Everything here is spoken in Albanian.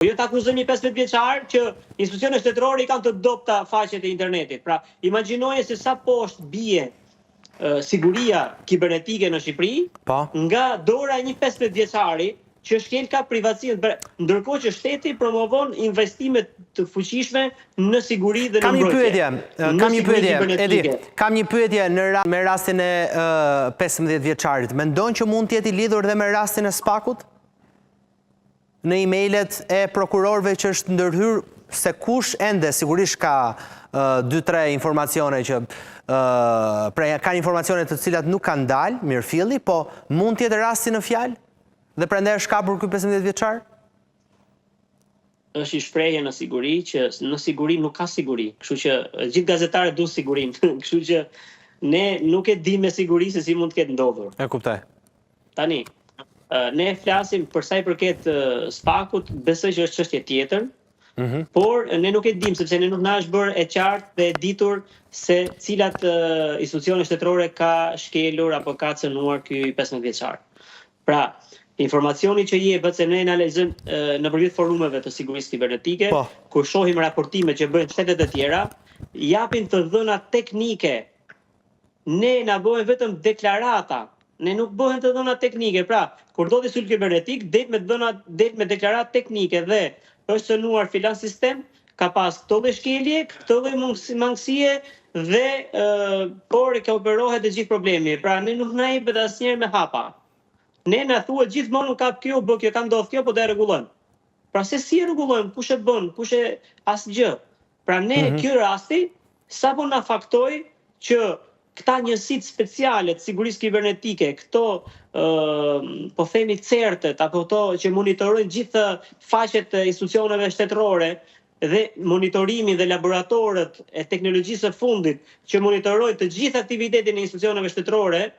Jo ta akuzojmë një 15 vjeçar që institucionet shtetërore i kanë të dobta faqet e internetit. Pra, imagjinoje se sa poshtë bie siguria kibernetike në Shqipëri nga dora e një 15 vjeçari që shkel ka privatësinë, ndërkohë që shteti promovon investime të fuqishme në siguri dhe në mbrojtje. Kam një pyetje me rastin e 15 vjeçarit. Mendon që mund të jetë i lidhur dhe me rastin e SPAK-ut? Në emailët e prokurorëve që është ndërhyr se kush ende sigurisht ka 2-3 informacione që ka informacione të cilat nuk kanë dalë, mirëfilli, po mund të jetë rasti në fjalë? Dhe prandaj është kapur ky 15 vjeçar? Është i shprehje në siguri që në siguri nuk ka siguri. Kështu që gjithë gazetarët duan sigurinë. Kështu që ne nuk e dimë me siguri se si mund të ketë ndodhur. E kuptoj. Tani, ne flasim për sa i përket SPAK-ut, besoj që është çështje tjetër. Por ne nuk e dimë sepse ne nuk na është bërë e qartë dhe e ditur se cilat institucione shtetërore ka shkelur apo ka cënuar ky 15 vjeçar. Pra, informacioni që jepet se ne analizojmë nëpërmjet forumeve të sigurisë kibernetike, kur shohim raportime që bëjnë shtetet e tjera, japin të dhëna teknike. Ne na bëhen vetëm deklarata. Ne nuk bëhen të dhëna teknike. Pra, kur ndodhi sulm kibernetik, det me deklaratë teknike dhe është cënuar filan sistem, ka pas këto dhe shkelje, këto dhe mangësie dhe por ka operohet dhe gjithë problemi. Pra, ne nuk na jepet asnjëherë me hapa. Ne na thuhet gjithmonë kap kjo, bë kjo, ka ndodhur kjo, po do e rregullojmë. Pra se si e rregullojmë, kush e bën, kush e asgjë. Pra ne ky rasti sapo na faktoi që këta njësitë speciale të sigurisë kibernetike, këto po themi certet apo këto që monitorojnë gjithë faqet e institucioneve shtetërore dhe monitorimin dhe laboratorët e teknologjisë së fundit që monitorojnë të gjithë aktivitetin e institucioneve shtetërore,